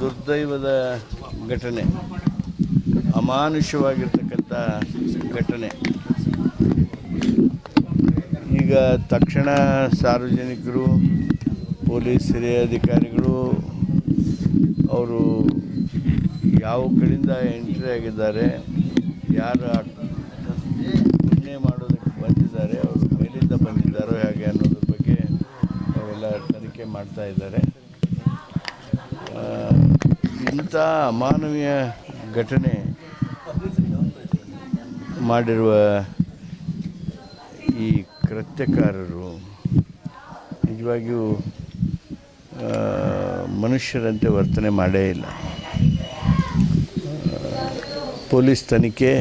ದುರ್ದೈವದ ಘಟನೆ, ಅಮಾನುಷವಾಗಿರ್ತಕ್ಕಂಥ ಘಟನೆ. ಈಗ ತಕ್ಷಣ ಸಾರ್ವಜನಿಕರು, ಪೊಲೀಸ್ ಹಿರಿಯ ಅಧಿಕಾರಿಗಳು ಅವರು ಯಾವ ಕಡೆಯಿಂದ ಎಂಟ್ರಿ ಆಗಿದ್ದಾರೆ, ಯಾರು ಪುಣ್ಯ ಮಾಡೋದಕ್ಕೆ ಬಂದಿದ್ದಾರೆ, ಅವರು ಮೇಲಿಂದ ಬಂದಿದ್ದಾರೋ ಹೇಗೆ ಅನ್ನೋದ್ರ ಬಗ್ಗೆ ಅವೆಲ್ಲ ತನಿಖೆ ಮಾಡ್ತಾ ಇದ್ದಾರೆ. ಇಂಥ ಅಮಾನವೀಯ ಘಟನೆ ಮಾಡಿರುವ ಈ ಕೃತ್ಯಕಾರರು ನಿಜವಾಗಿಯೂ ಮನುಷ್ಯರಂತೆ ವರ್ತನೆ ಮಾಡೇ ಇಲ್ಲ. ಪೊಲೀಸ್ ತನಿಖೆ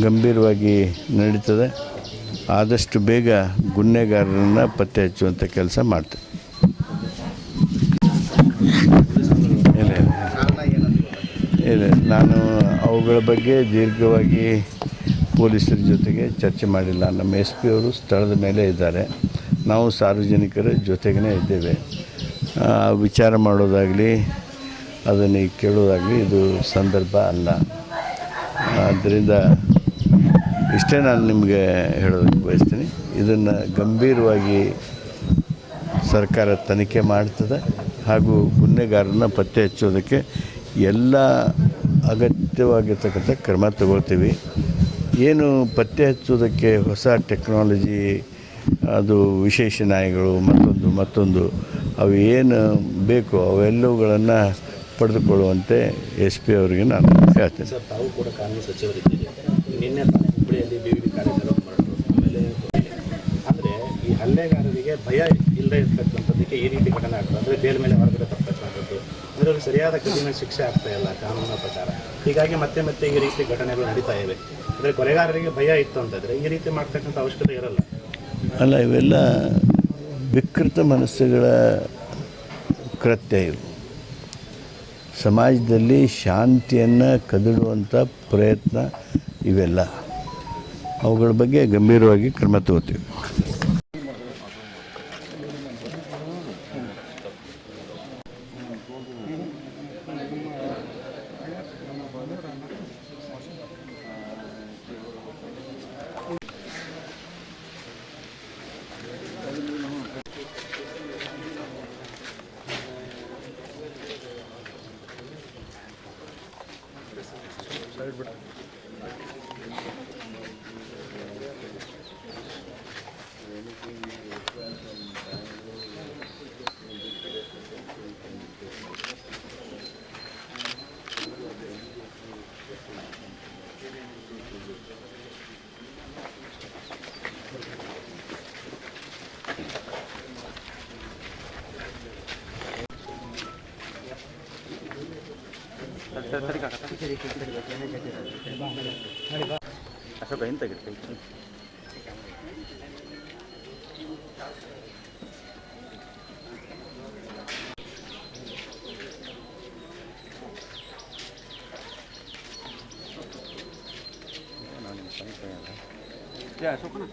ಗಂಭೀರವಾಗಿ ನಡೀತದೆ. ಆದಷ್ಟು ಬೇಗ ಗುನ್ನೆಗಾರರನ್ನು ಪತ್ತೆ ಹಚ್ಚುವಂಥ ಕೆಲಸ ಮಾಡ್ತದೆ. ಇಲ್ಲ, ನಾನು ಅವುಗಳ ಬಗ್ಗೆ ದೀರ್ಘವಾಗಿ ಪೊಲೀಸರ ಜೊತೆಗೆ ಚರ್ಚೆ ಮಾಡಿಲ್ಲ. ನಮ್ಮ SP ಅವರು ಸ್ಥಳದ ಮೇಲೆ ಇದ್ದಾರೆ, ನಾವು ಸಾರ್ವಜನಿಕರ ಜೊತೆಗೇ ಇದ್ದೇವೆ. ವಿಚಾರ ಮಾಡೋದಾಗಲಿ ಅದನ್ನು ಕೇಳೋದಾಗಲಿ ಇದು ಸಂದರ್ಭ ಅಲ್ಲ. ಆದ್ದರಿಂದ ಇಷ್ಟೇ ನಾನು ನಿಮಗೆ ಹೇಳೋದಕ್ಕೆ ಬಯಸ್ತೀನಿ. ಇದನ್ನು ಗಂಭೀರವಾಗಿ ಸರ್ಕಾರ ತನಿಖೆ ಮಾಡ್ತದೆ ಹಾಗೂ ಗುನ್ನೆಗಾರರನ್ನ ಪತ್ತೆ ಹಚ್ಚೋದಕ್ಕೆ ಎಲ್ಲ ಅಗತ್ಯವಾಗಿರ್ತಕ್ಕಂಥ ಕ್ರಮ ತಗೊಳ್ತೀವಿ. ಏನು ಪತ್ತೆ ಹಚ್ಚೋದಕ್ಕೆ ಹೊಸ ಟೆಕ್ನಾಲಜಿ, ಅದು ವಿಶೇಷ ನಾಯಿಗಳು, ಮತ್ತೊಂದು ಅವು ಏನು ಬೇಕೋ ಅವೆಲ್ಲವುಗಳನ್ನು ಪಡೆದುಕೊಳ್ಳುವಂತೆ SP ಅವರಿಗೆ ನಾನು ಹೇಳ್ತೇನೆ. ಸರ್, ತಾವು ಕೂಡ ಕಾನೂನು ಸಚಿವರಿದ್ದೀರಿ. ನಿನ್ನೆ ಹುಬ್ಬಳ್ಳಿಯಲ್ಲಿ ವಿವಿಧ ಕಾರ್ಯಕ್ರಮ ಮಾಡಿದ್ರು. ಆಮೇಲೆ ಅಂದರೆ ಈ ಹಲ್ಲೆಗಾರರಿಗೆ ಭಯ ಇಲ್ಲದೆ ಇರ್ತಕ್ಕಂಥದ್ದಕ್ಕೆ ಈ ರೀತಿ ಘಟನೆ ಆಗ್ತದೆ. ಅಂದರೆ ಬೇರೆ ಮೇಲೆ ಹೊರಗಡೆ ತರ್ತಕ್ಕಂಥದ್ದು, ಅಂದರೆ ಅವ್ರಿಗೆ ಸರಿಯಾದ ಕಠಿಣ ಶಿಕ್ಷೆ ಆಗ್ತಾ ಇಲ್ಲ ಕಾನೂನಿನ ಪ್ರಕಾರ. ಹೀಗಾಗಿ ಮತ್ತೆ ಈ ರೀತಿ ಘಟನೆಗಳು ನಡೀತಾ ಇವೆ. ಅಂದರೆ ಕೊಲೆಗಾರರಿಗೆ ಭಯ ಇತ್ತು ಅಂತಂದರೆ ಈ ರೀತಿ ಮಾಡ್ತಕ್ಕಂಥ ಅವಶ್ಯಕತೆ ಇರಲ್ಲ. ಅಲ್ಲ, ಇವೆಲ್ಲ ವಿಕೃತ ಮನಸ್ಸುಗಳ ಕೃತ್ಯ. ಇವು ಸಮಾಜದಲ್ಲಿ ಶಾಂತಿಯನ್ನು ಕದಡುವಂಥ ಪ್ರಯತ್ನ ಇವೆಲ್ಲ. ಅವುಗಳ ಬಗ್ಗೆ ಗಂಭೀರವಾಗಿ ಕ್ರಮ ತಗೋತೀವಿ. ಅಶೋಕ ಏನು ತೆಗಿರ್ತೀವಿ ಅಶೋಕನ